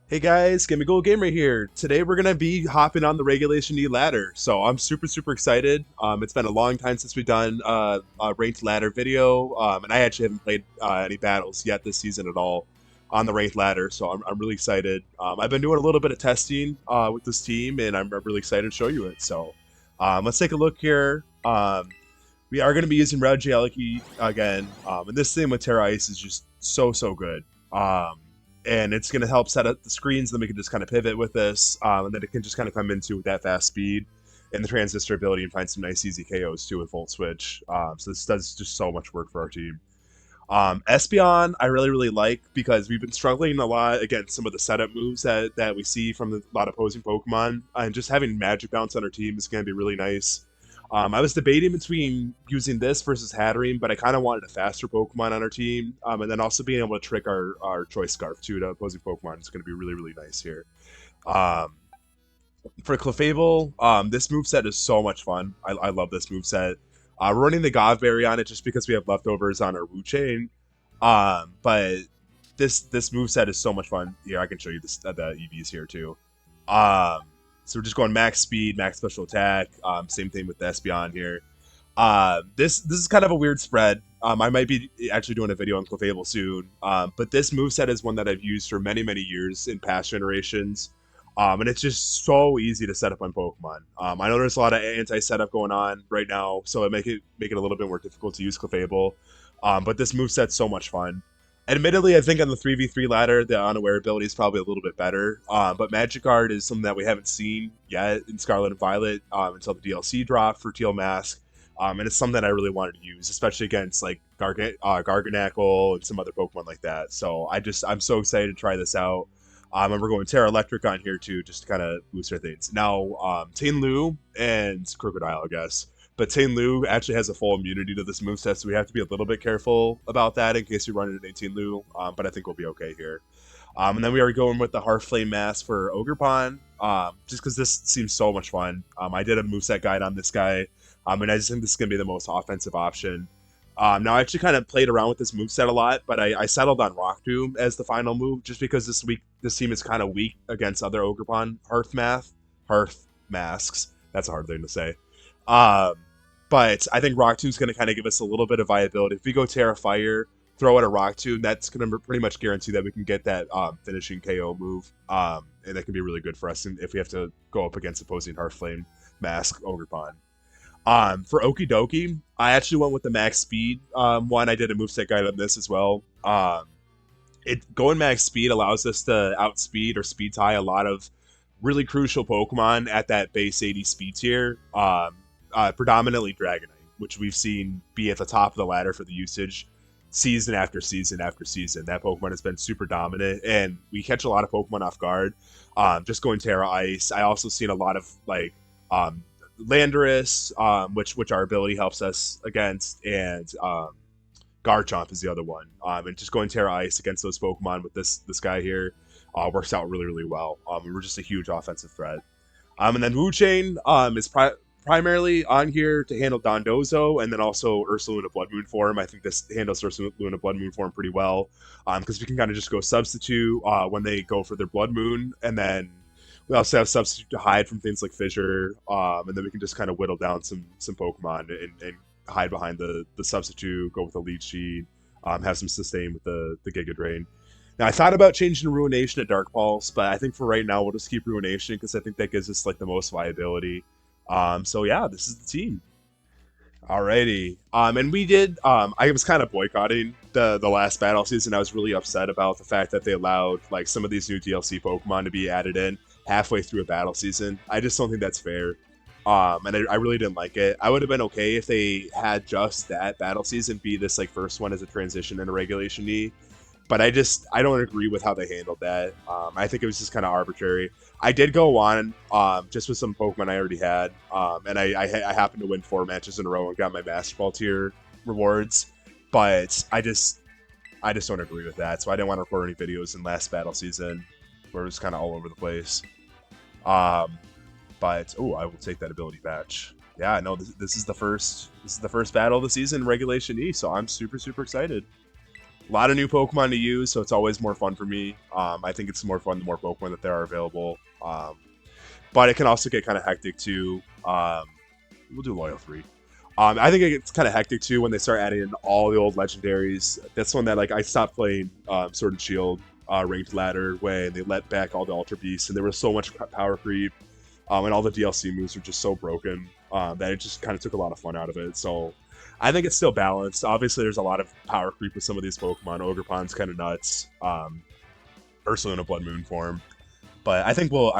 Hey guys, Gimme Gold Gamer here. Today we're gonna be hopping on the Regulation E ladder, so I'm super excited. It's been a long time since we've done a ranked ladder video, and I actually haven't played any battles yet this season at all on the ranked ladder, so I'm really excited. I've been doing a little bit of testing with this team, and I'm really excited to show you it. So let's take a look here. We are going to be using Red Geology again, and this thing with Terra Ice is just so good. And it's going to help set up the screens, then we can just kind of pivot with this, and then it can just kind of come into with that fast speed and the transistor ability and find some nice easy KOs too with Volt Switch. So this does just so much work for our team. Espeon, I really like because we've been struggling a lot against some of the setup moves that we see from a lot of opposing Pokemon, and just having Magic Bounce on our team is going to be really nice. I was debating between using this versus Hatterene, but I kind of wanted a faster Pokemon on our team, and then also being able to trick our Choice Scarf too to opposing Pokemon is going to be really nice here. Um, for Clefable, this moveset is so much fun. I love this moveset. We're running the Godberry on it just because we have leftovers on our Wu Chain. But this moveset is so much fun. Here, I can show you the EVs here too. Um, so we're just going max speed, max special attack. Same thing with the Espeon here. This is kind of a weird spread. I might be actually doing a video on Clefable soon. But this moveset is one that I've used for many years in past generations. And it's just so easy to set up on Pokemon. I know there's a lot of anti-setup going on right now, so it make it a little bit more difficult to use Clefable. But this moveset's so much fun. Admittedly, I think on the 3v3 ladder, the unaware ability is probably a little bit better. But Magic Guard is something that we haven't seen yet in Scarlet and Violet until the DLC drop for Teal Mask. And it's something that I really wanted to use, especially against like Garganackle and some other Pokemon like that. So I'm so excited to try this out. And we're going Terra Electric on here too, just to kind of boost our things. Now, Tainlu and Crocodile, I guess. But Tainlu actually has a full immunity to this moveset, so we have to be a little bit careful about that in case you run into Tainlu. But I think we'll be okay here. And then we are going with the Hearthflame Mask for Ogerpon, just because this seems so much fun. I did a moveset guide on this guy, and I just think this is going to be the most offensive option. Now, I actually kind of played around with this moveset a lot, but I settled on Rock Tomb as the final move, just because this team is kind of weak against other Ogerpon Hearth Masks. That's a hard thing to say. Um, but I think Rock Tomb's going to kind of give us a little bit of viability. If we go Terra Fire, throw out a Rock Tomb, that's going to pretty much guarantee that we can get that finishing KO move, and that can be really good for us if we have to go up against opposing Hearthflame Mask Ogerpon. For Okie Dokie, I actually went with the max speed one. I did a moveset guide on this as well. Going max speed allows us to outspeed or speed tie a lot of really crucial Pokemon at that base 80 speed tier. Predominantly Dragonite, which we've seen be at the top of the ladder for the usage season after season after season. That Pokemon has been super dominant, and we catch a lot of Pokemon off guard. Just going Terra Ice. I also seen a lot of like Landorus, which our ability helps us against, and Garchomp is the other one. And just going Terra Ice against those Pokemon with this guy here works out really well. We're just a huge offensive threat. And then Wu Chain is primarily on here to handle Dondozo, and then also Ursaluna Blood Moon form. I think this handles Ursaluna Blood Moon form pretty well, because we can kind of just go substitute when they go for their Blood Moon, and then we also have substitute to hide from things like Fissure, and then we can just kind of whittle down some Pokemon and hide behind the substitute, go with a Leech, have some sustain with the Giga Drain. Now, I thought about changing Ruination to Dark Pulse, but I think for right now we'll just keep Ruination because I think that gives us like the most viability. So yeah, this is the team. Alrighty. And we did. I was kind of boycotting the last battle season. I was really upset about the fact that they allowed like some of these new DLC Pokemon to be added in halfway through a battle season. I just don't think that's fair. And I really didn't like it. I would have been okay if they had just that battle season be this like first one as a transition into Regulation E. But I don't agree with how they handled that. I think it was just kind of arbitrary. I did go on just with some Pokemon I already had, and I happened to win 4 matches in a row and got my Master Ball tier rewards. But I just don't agree with that. So I didn't want to record any videos in last battle season where it was kind of all over the place. But I will take that ability patch. Yeah, no, this is the first battle of the season, Regulation E. So I'm super excited. A lot of new Pokemon to use, so it's always more fun for me. I think it's more fun the more Pokemon that there are available. But it can also get kind of hectic too. We'll do Loyal 3. I think it gets kind of hectic too when they start adding in all the old legendaries. That's one that like I stopped playing Sword and Shield ranked ladder when they let back all the Ultra Beasts, and there was so much power creep, and all the DLC moves were just so broken that it just kind of took a lot of fun out of it. So I think it's still balanced. Obviously, there's a lot of power creep with some of these Pokemon. Ogerpon's kind of nuts. Ursaluna Blood Moon form, but I think we'll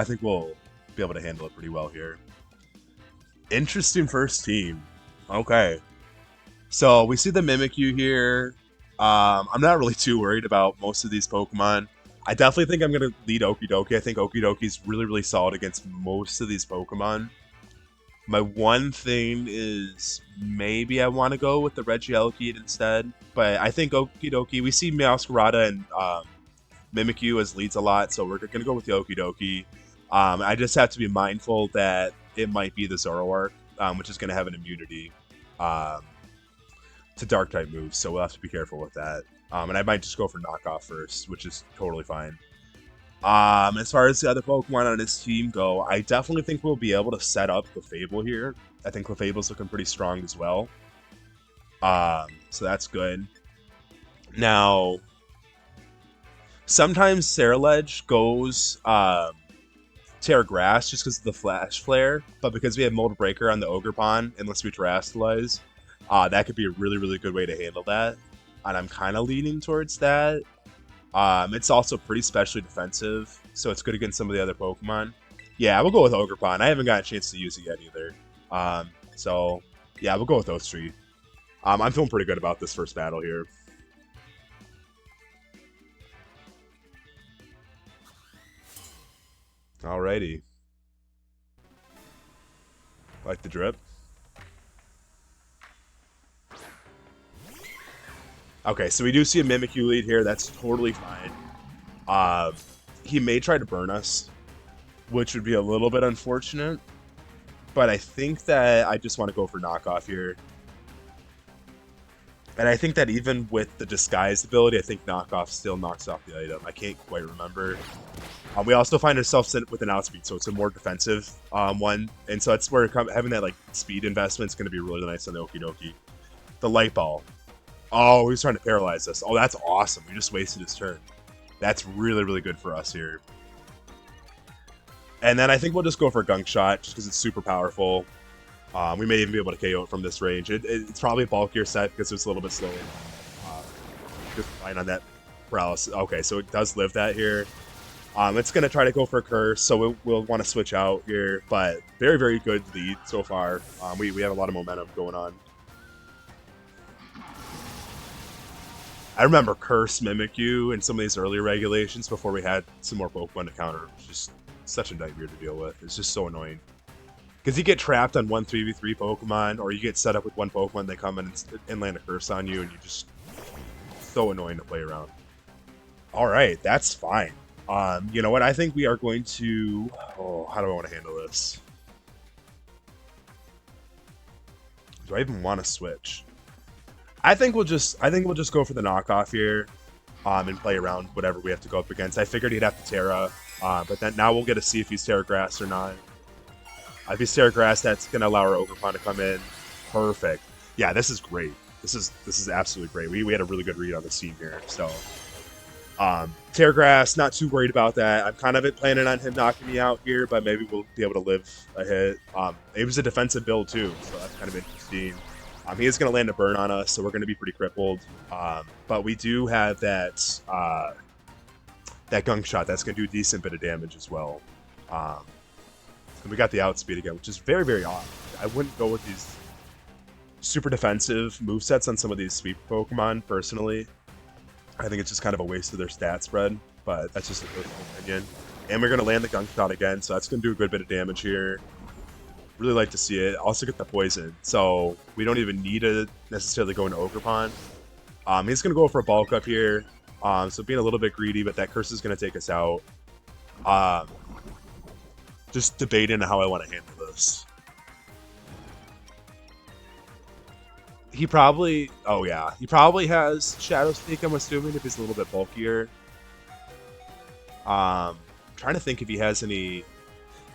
be able to handle it pretty well here. Interesting first team. Okay. So we see the Mimikyu here. I'm not really too worried about most of these Pokemon. I definitely think I'm going to lead Okidoki. I think Okidoki's really, really solid against most of these Pokemon. My one thing is maybe I want to go with the Regieleki instead. But I think Okidoki, we see Meowscarada and Mimikyu as leads a lot, so we're going to go with the Okidoki. I just have to be mindful that it might be the Zoroark, which is going to have an immunity to dark type moves, so we'll have to be careful with that. And I might just go for knockoff first, which is totally fine. As far as the other Pokemon on this team go, I definitely think we'll be able to set up Clefable here. I think Clefable's looking pretty strong as well. So that's good. Now, sometimes Ceruledge goes Terra Grass just because of the Flash Flare, but because we have Mold Breaker on the Ogerpon, unless we Terastallize, that could be a really, really good way to handle that. And I'm kind of leaning towards that. It's also pretty specially defensive, so it's good against some of the other Pokemon. Yeah, we'll go with Ogerpon. I haven't got a chance to use it yet either. So, yeah, we'll go with those three. I'm feeling pretty good about this first battle here. Alrighty. Like the drip. Okay, so we do see a Mimikyu lead here. That's totally fine. He may try to burn us, which would be a little bit unfortunate. But I think that I just want to go for knockoff here. And I think that even with the disguise ability, I think knockoff still knocks off the item. I can't quite remember. We also find ourselves with an outspeed, so it's a more defensive one. And so that's where having that like speed investment is going to be really nice on the Okidoki. The Light Ball. Oh, he was trying to paralyze us. Oh, that's awesome. We just wasted his turn. That's really, really good for us here. And then I think we'll just go for a Gunk Shot, just because it's super powerful. We may even be able to KO it from this range. It's probably a bulkier set because it's a little bit slower. Just relying on that paralysis. Okay, so it does live that here. It's going to try to go for a Curse, so we'll want to switch out here. But very, very good lead so far. We have a lot of momentum going on. I remember Curse Mimikyu in some of these earlier regulations before we had some more Pokemon to counter. It was just such a nightmare to deal with. It's just so annoying. Because you get trapped on one 3v3 Pokemon, or you get set up with one Pokemon, they come in and land a Curse on you, and you just... so annoying to play around. Alright, that's fine. You know what? I think we are going to... Oh, how do I want to handle this? Do I even want to switch? I think we'll just go for the knockoff here, and play around whatever we have to go up against. I figured he'd have to Terra, but then now we'll get to see if he's Terra Grass or not. If he's Terra Grass, that's gonna allow our Ogerpon to come in. Perfect. Yeah, this is great. This is absolutely great. We had a really good read on the scene here. So, Terra Grass, not too worried about that. I'm kind of planning on him knocking me out here, but maybe we'll be able to live a hit. It was a defensive build too, so that's kind of interesting. He is going to land a burn on us, so we're going to be pretty crippled. But we do have that Gunk Shot. That's going to do a decent bit of damage as well. And we got the outspeed again, which is very, very odd. I wouldn't go with these super defensive movesets on some of these sweep Pokemon, personally. I think it's just kind of a waste of their stat spread, but that's just a personal opinion. And we're going to land the Gunk Shot again, so that's going to do a good bit of damage here. Really like to see it. Also get the poison, so we don't even need to necessarily go into Ogerpon. He's going to go for a bulk up here, so being a little bit greedy, but that Curse is going to take us out. Just debating how I want to handle this. He probably, oh yeah, he probably has Shadow Sneak, I'm assuming, if he's a little bit bulkier. Trying to think if he has any.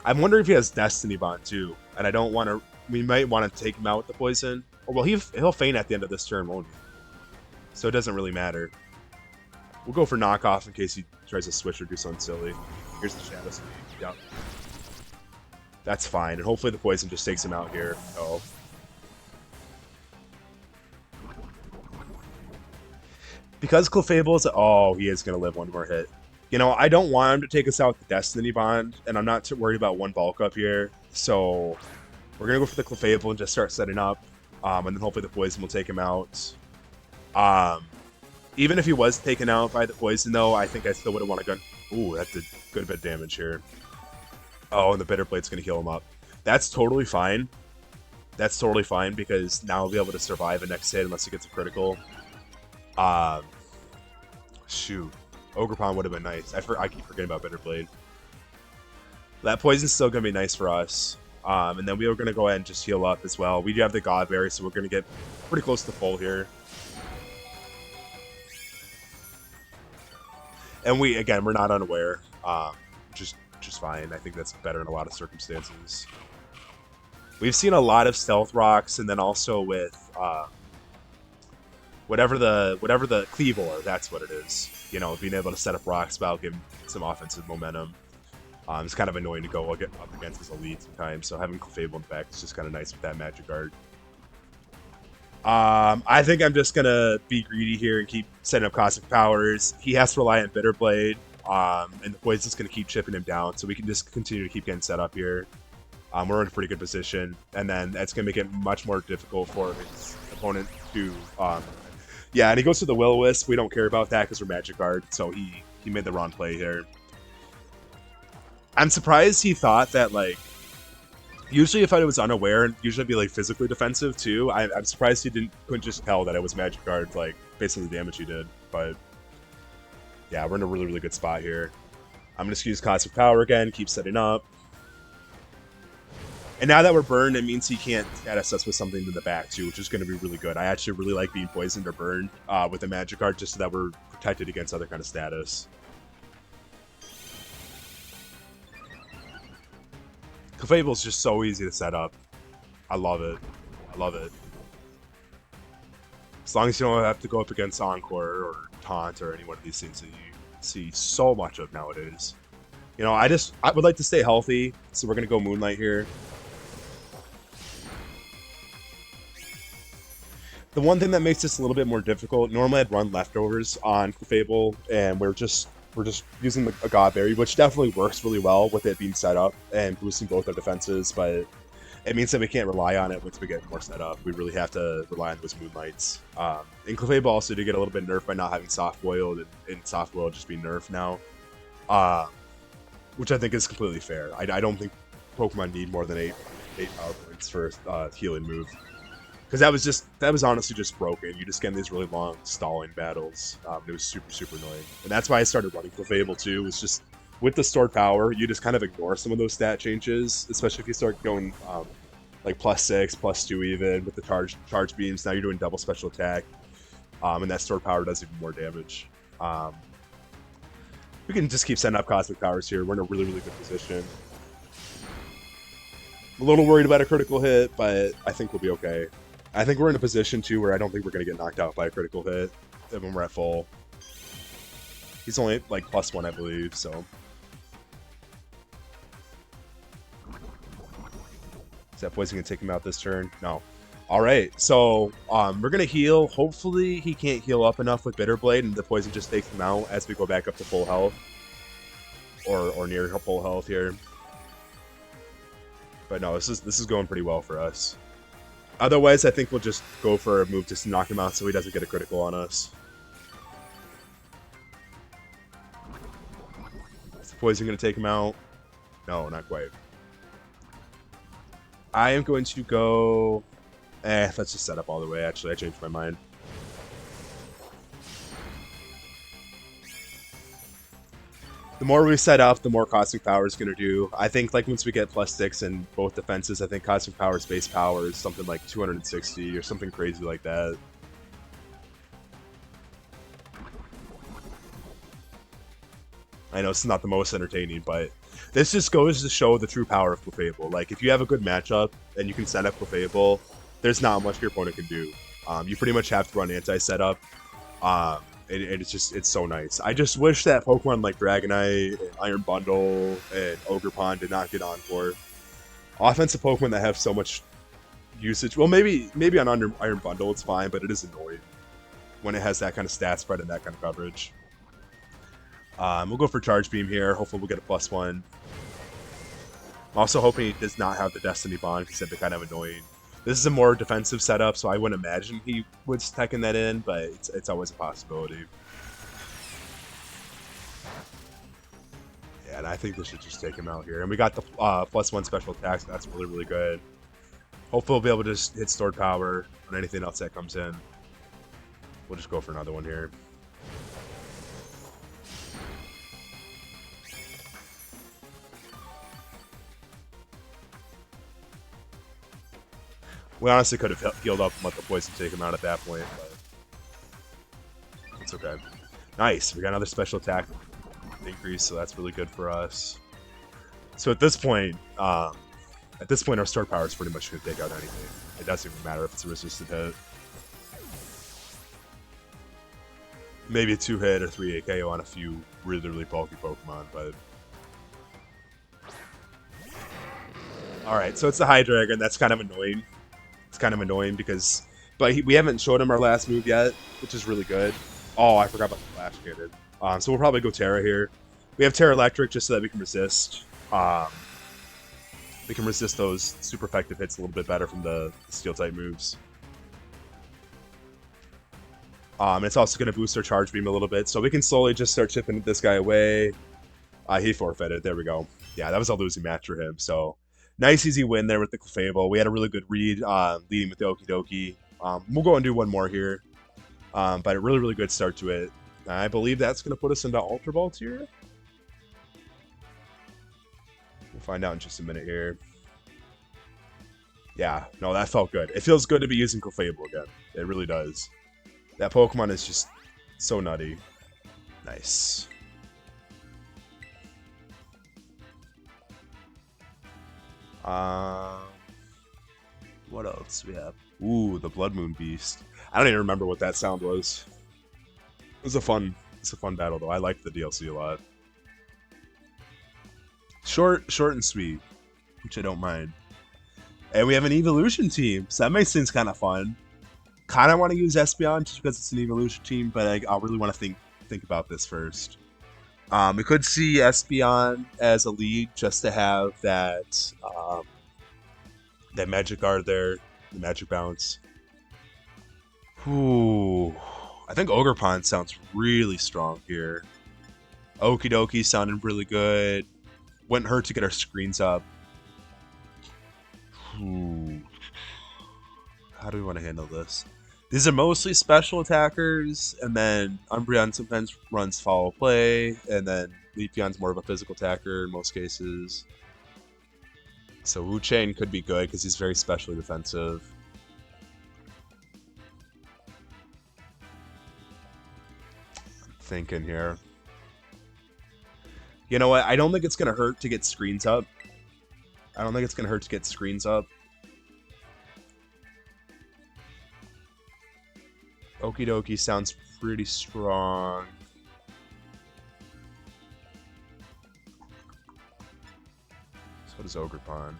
I'm wondering if he has Destiny Bond too, and I don't want to. We might want to take him out with the poison. Or well, he'll faint at the end of this turn, won't he? So it doesn't really matter. We'll go for knockoff in case he tries to switch or do something silly. Here's the Shadow Sneak. Yep. That's fine, and hopefully the poison just takes him out here. Oh. Because Clefable is... Oh, he is going to live one more hit. You know, I don't want him to take us out with the Destiny Bond, and I'm not too worried about one bulk up here. So we're going to go for the Clefable and just start setting up. And then hopefully the poison will take him out. Even if he was taken out by the poison, though, I think I still would have want to gun. Ooh, that did a good bit of damage here. Oh, and the Bitter Blade's going to heal him up. That's totally fine. That's totally fine, because now he'll be able to survive a next hit unless he gets a critical. Shoot. Ogerpon would have been nice. I keep forgetting about Bitter Blade. That poison's still going to be nice for us. And then we are going to go ahead and just heal up as well. We do have the Godberry, so we're going to get pretty close to full here. And we're not unaware. Just fine. I think that's better in a lot of circumstances. We've seen a lot of Stealth Rocks, and then also with whatever the Cleavor, that's what it is. You know, being able to set up Rock Spell, give him some offensive momentum. It's kind of annoying to go up against his elite sometimes, so having Clefable in the back is just kind of nice with that Magic Art. I think I'm just going to be greedy here and keep setting up Cosmic Powers. He has to rely on Bitter Blade, and the poison's going to keep chipping him down, so we can just continue to keep getting set up here. We're in a pretty good position, and then that's going to make it much more difficult for his opponent to... yeah, and he goes to the Will-O-Wisp. We don't care about that because we're Magic Guard, so he made the wrong play here. I'm surprised he thought that, like... Usually if I was unaware, usually I'd be, like, physically defensive, too. I'm surprised he couldn't just tell that it was Magic Guard, like, based on the damage he did. But, yeah, we're in a really, really good spot here. I'm going to use Cosmic Power again, keep setting up. And now that we're burned, it means he can't status us with something in the back, too, which is going to be really good. I actually really like being poisoned or burned with a Magic Guard, just so that we're protected against other kind of status. Clefable is just so easy to set up. I love it. I love it. As long as you don't have to go up against Encore or Taunt or any one of these things that you see so much of nowadays. You know, I would like to stay healthy, so we're going to go Moonlight here. The one thing that makes this a little bit more difficult, normally I'd run Leftovers on Clefable, and we're just using a Godberry, which definitely works really well with it being set up and boosting both our defenses, but it means that we can't rely on it once we get more set up. We really have to rely on those Moonlights. And Clefable also did get a little bit nerfed by not having Soft Boiled, and Soft Boiled just being nerfed now. Which I think is completely fair. I don't think Pokemon need more than 8 power points for a healing move. Because that was honestly just broken. You just get in these really long stalling battles. It was super, super annoying. And that's why I started running Clefable too. It's just, with the stored power, you just kind of ignore some of those stat changes, especially if you start going like +6, +2 even, with the charge beams. Now you're doing double special attack. And that stored power does even more damage. We can just keep setting up Cosmic Powers here. We're in a really, really good position. I'm a little worried about a critical hit, but I think we'll be okay. I think we're in a position, too, where I don't think we're going to get knocked out by a critical hit when we're at full. He's only, like, +1, I believe, so... Is that poison going to take him out this turn? No. Alright, so we're going to heal. Hopefully he can't heal up enough with Bitter Blade, and the poison just takes him out as we go back up to full health. Or near full health here. But no, this is going pretty well for us. Otherwise, I think we'll just go for a move just to knock him out so he doesn't get a critical on us. Is the poison going to take him out? No, not quite. I am going to go... let's just set up all the way, actually. I changed my mind. The more we set up, the more Cosmic Power is going to do. I think like once we get +6 in both defenses, I think Cosmic Power's base power is something like 260 or something crazy like that. I know it's not the most entertaining, but this just goes to show the true power of Clefable. Like, if you have a good matchup and you can set up Clefable, there's not much your opponent can do. You pretty much have to run anti-setup. It's so nice. I just wish that Pokemon like Dragonite, and Iron Bundle, and Ogerpon did not get Encore. Offensive Pokemon that have so much usage. Well, maybe on Iron Bundle it's fine, but it is annoying when it has that kind of stat spread and that kind of coverage. We'll go for Charge Beam here. Hopefully we'll get a +1. I'm also hoping he does not have the Destiny Bond because that'd be kind of annoying. This is a more defensive setup, so I wouldn't imagine he would Tekken that in, but it's always a possibility. Yeah, and I think this should just take him out here. And we got the +1 special attack, so that's really, really good. Hopefully we'll be able to just hit Stored Power on anything else that comes in. We'll just go for another one here. We honestly could have healed up and let the poison take him out at that point, but it's okay. Nice, we got another special attack increase, so that's really good for us. So at this point, our Stored Power is pretty much going to take out anything. It doesn't even matter if it's a resisted hit. Maybe a 2-hit or 3-hit KO on a few really, really bulky Pokemon, but... Alright, so it's the Hydreigon. That's kind of annoying. It's kind of annoying because... But we haven't showed him our last move yet, which is really good. Oh, I forgot about the Flash Cannon. So we'll probably go Terra here. We have Terra Electric just so that we can resist. We can resist those super effective hits a little bit better from the Steel-type moves. It's also going to boost our Charge Beam a little bit, so we can slowly just start chipping this guy away. He forfeited. There we go. Yeah, that was a losing match for him, so... Nice easy win there with the Clefable. We had a really good read leading with the Okidoki. We'll go and do one more here. But a really, really good start to it. I believe that's going to put us into Ultra Ball tier. We'll find out in just a minute here. Yeah, no, that felt good. It feels good to be using Clefable again. It really does. That Pokemon is just so nutty. Nice. What else we have? Ooh, the Blood Moon Beast. I don't even remember what that sound was. It's a fun battle though. I liked the DLC a lot. Short and sweet, which I don't mind. And we have an evolution team, so that makes things kind of fun. Kind of want to use Espeon just because it's an evolution team, but I really want to think about this first. We could see Espeon as a lead just to have that that Magic Guard there, the Magic Bounce. Ooh, I think Ogerpon sounds really strong here. Okidoki sounded really good. Wouldn't hurt to get our screens up. Ooh. How do we want to handle this? These are mostly special attackers, and then Umbreon sometimes runs follow play, and then Leafeon's more of a physical attacker in most cases. So Wu-Chain could be good because he's very specially defensive. I'm thinking here. You know what? I don't think it's going to hurt to get screens up. Okidoki sounds pretty strong. So does Ogerpon.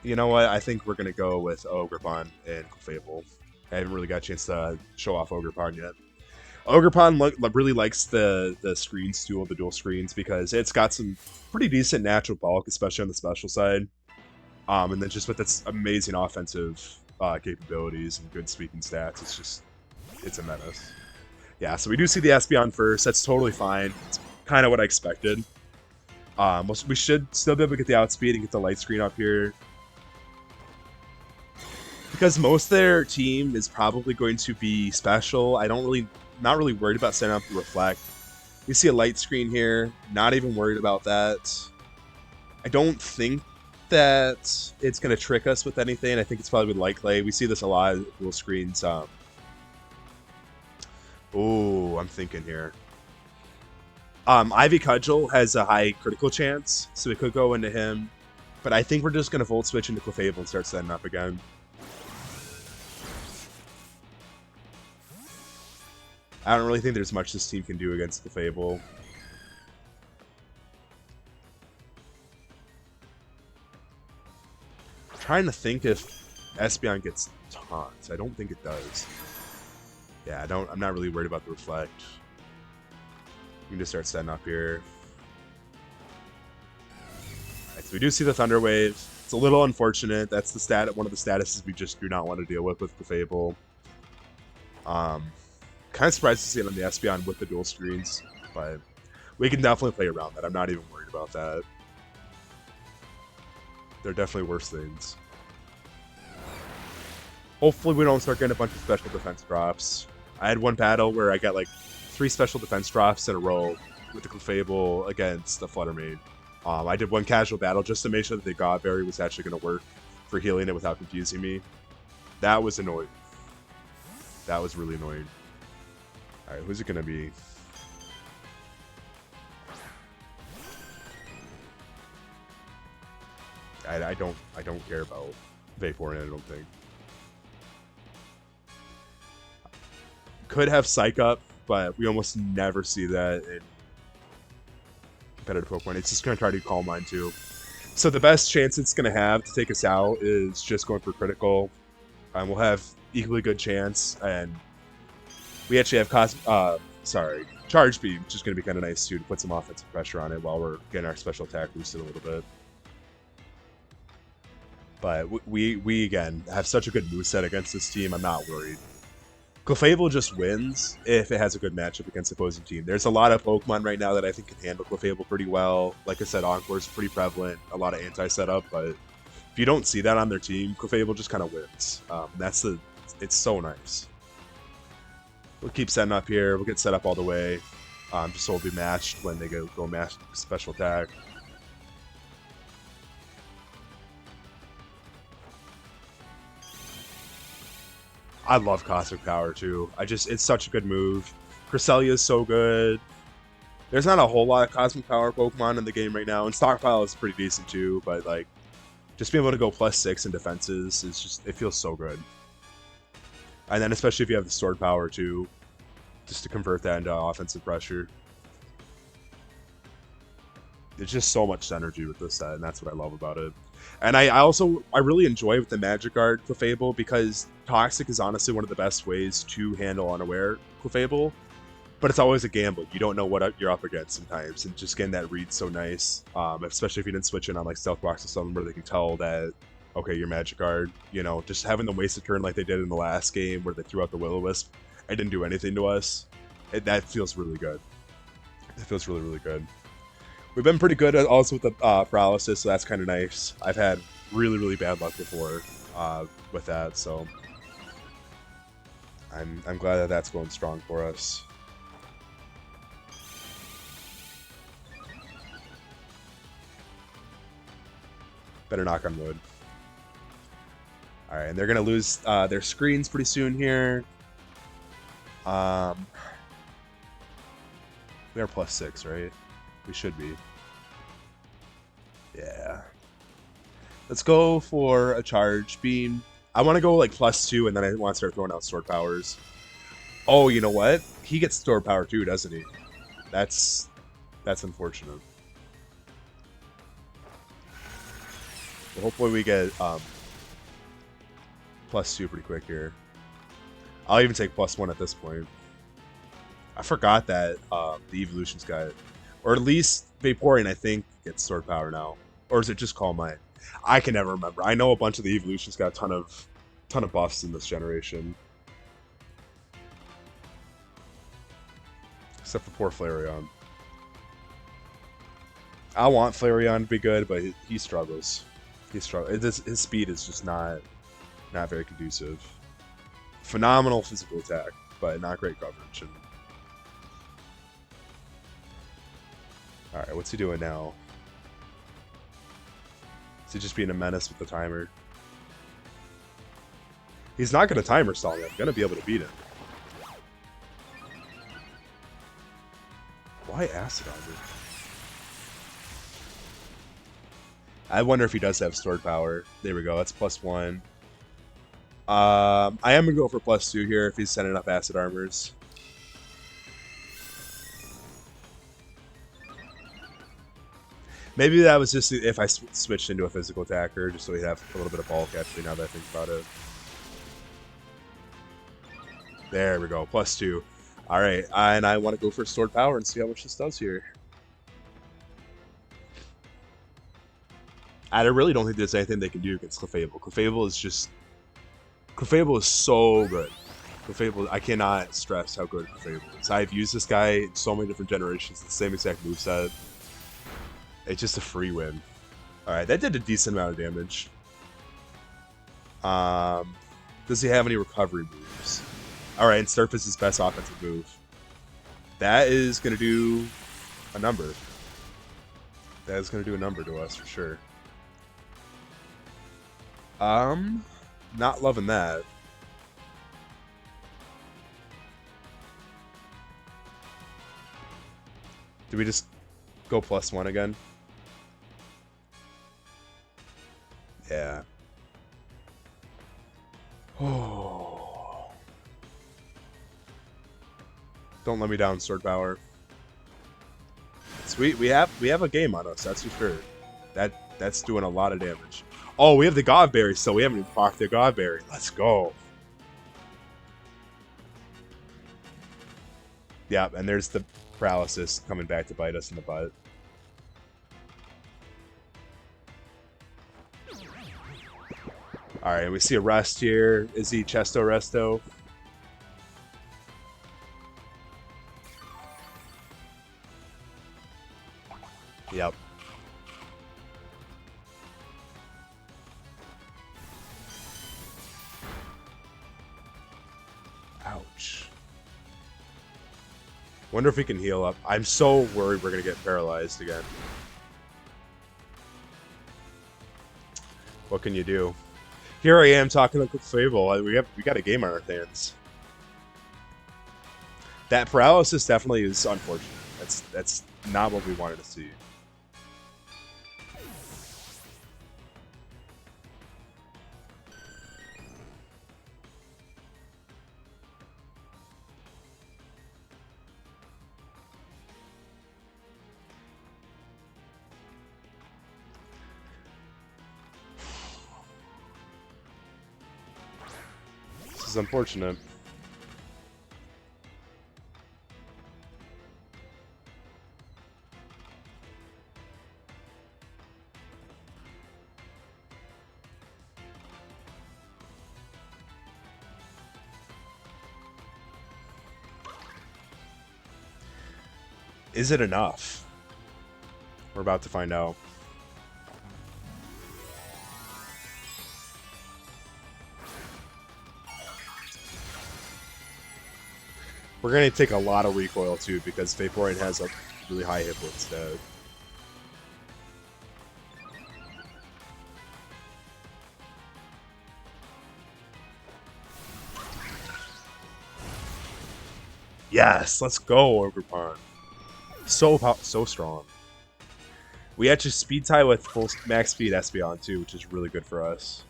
You know what? I think we're going to go with Ogerpon and Clefable. I haven't really got a chance to show off Ogerpon yet. Ogerpon really likes the screens duel, the dual screens, because it's got some pretty decent natural bulk, especially on the special side. And then just with its amazing offensive capabilities and good sweeping stats, it's a menace. Yeah, so we do see the Espeon first. That's totally fine. It's kind of what I expected. We should still be able to get the outspeed and get the light screen up here. Because most of their team is probably going to be special, I don't really Not really worried about setting up the reflect. We see a light screen here. Not even worried about that. I don't think that it's going to trick us with anything. I think it's probably with light clay. We see this a lot with dual screens. Oh, I'm thinking here. Ivy Cudgel has a high critical chance, so we could go into him. But I think we're just going to Volt Switch into Clefable and start setting up again. I don't really think there's much this team can do against Clefable. I'm trying to think if Espeon gets taunts. I don't think it does. Yeah, I'm not really worried about the reflect. We can just start setting up here. Alright, so we do see the Thunder Wave. It's a little unfortunate. That's the one of the statuses we just do not want to deal with Clefable. Kind of surprised to see it on the Espeon with the dual screens, but we can definitely play around that. I'm not even worried about that. There are definitely worse things. Hopefully we don't start getting a bunch of special defense drops. I had one battle where I got like 3 special defense drops in a row with the Clefable against the Flutter Mane. I did one casual battle just to make sure that the God Berry was actually going to work for healing it without confusing me. That was annoying. That was really annoying. Alright, who's it going to be? I don't care about Vaporeon, I don't think. Could have Psych Up, but we almost never see that in competitive Pokemon. It's just going to try to Calm Mind too. So the best chance it's going to have to take us out is just going for critical. We'll have equally good chance, and we actually have Charge Beam, which is going to be kind of nice too, to put some offensive pressure on it while we're getting our special attack boosted a little bit. But we again have such a good moveset against this team. I'm not worried. Clefable just wins if it has a good matchup against the opposing team. There's a lot of Pokemon right now that I think can handle Clefable pretty well. Like I said, Encore is pretty prevalent, a lot of anti-setup, but if you don't see that on their team, Clefable just kind of wins. It's so nice. We'll keep setting up here. We'll get set up all the way. Just so we'll be matched when they go match special attack. I love Cosmic Power too. It's such a good move. Cresselia is so good. There's not a whole lot of Cosmic Power Pokemon in the game right now, and Stockpile is pretty decent too, but like, just being able to go +6 in defenses is just, it feels so good. And then especially if you have the Sword Power too, just to convert that into offensive pressure. There's just so much synergy with this set, and that's what I love about it. And I really enjoy with the Magikarp Clefable because Toxic is honestly one of the best ways to handle Unaware Clefable, but it's always a gamble. You don't know what you're up against sometimes, and just getting that read so nice, especially if you didn't switch in on like Stealth Box or something where they can tell that, okay, you're Magikarp, you know, just having them waste a turn like they did in the last game where they threw out the Will-O-Wisp, it didn't do anything to us. That feels really good. It feels really, really good. We've been pretty good also with the paralysis, so that's kind of nice. I've had really, really bad luck before with that, so I'm glad that that's going strong for us. Better knock on wood. All right, and they're gonna lose their screens pretty soon here. We are +6, right? We should be. Yeah. Let's go for a Charge Beam. I want to go like +2, and then I want to start throwing out Sword Powers. Oh, you know what? He gets Sword Power too, doesn't he? That's unfortunate. Well, hopefully we get +2 pretty quick here. I'll even take +1 at this point. I forgot that the Evolutions got, or at least Vaporeon, I think, gets Sword Power now. Or is it just Calm Mind? I can never remember. I know a bunch of the Evolutions got a ton of buffs in this generation. Except for poor Flareon. I want Flareon to be good, but he struggles. He struggles. His speed is just not very conducive. Phenomenal physical attack, but not great coverage. And Alright, what's he doing now? Is he just being a menace with the timer? He's not going to timer stall me. I'm going to be able to beat him. Why acid armor? I wonder if he does have stored power. There we go. That's +1. I am going to go for +2 here if he's sending enough acid armors. Maybe that was just if I switched into a physical attacker, just so he'd have a little bit of bulk, actually, now that I think about it. There we go, +2. Alright, and I want to go for stored power and see how much this does here. I really don't think there's anything they can do against Clefable. Clefable is just... Clefable is so good. Clefable, I cannot stress how good Clefable is. I've used this guy in so many different generations, the same exact moveset. It's just a free win. Alright, that did a decent amount of damage. Does he have any recovery moves? Alright, and Surf is his best offensive move. That is going to do a number. That is going to do a number to us, for sure. Not loving that. Do we just go +1 again? Yeah. Oh. Don't let me down, sword power. Sweet, we have a game on us, that's for sure. That's doing a lot of damage. Oh, we have the Godberry still. We haven't even procced the Godberry. Let's go. Yeah, and there's the paralysis coming back to bite us in the butt. Alright, we see a rest here. Is he Chesto Resto? Yep. Ouch. Wonder if we can heal up. I'm so worried we're going to get paralyzed again. What can you do? Here I am talking to Fable. We got a game on our hands. That paralysis definitely is unfortunate. That's not what we wanted to see. This is unfortunate. Is it enough? We're about to find out. We're going to take a lot of recoil too because Vaporeon has a really high hit point stat. Yes, let's go, Ogerpon. So strong. We actually speed tie with full max speed Espeon too, which is really good for us.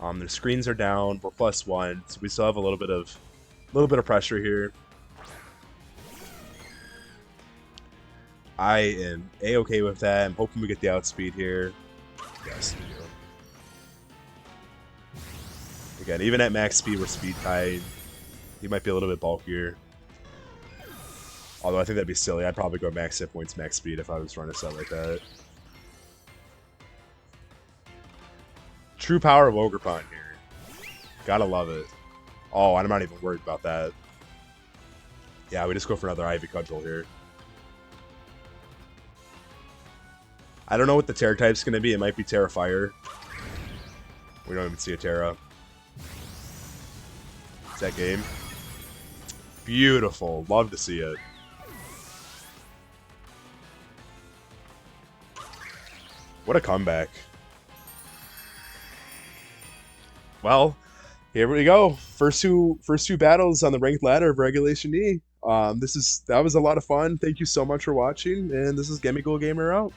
The screens are down. We're +1, so we still have a little bit of pressure here. I am a-okay with that. I'm hoping we get the outspeed here. Yes, we do. Again, even at max speed, we're speed tied. He might be a little bit bulkier. Although I think that'd be silly. I'd probably go max hit points, max speed if I was running a set like that. True power of Ogerpon here. Gotta love it. Oh, I'm not even worried about that. Yeah, we just go for another Ivy Cudgel here. I don't know what the Terra type's going to be. It might be Terra Fire. We don't even see a Terra. Is that game? Beautiful. Love to see it. What a comeback. Well, here we go. First two battles on the ranked ladder of Regulation E. That was a lot of fun. Thank you so much for watching, and this is Gimme Gamer out.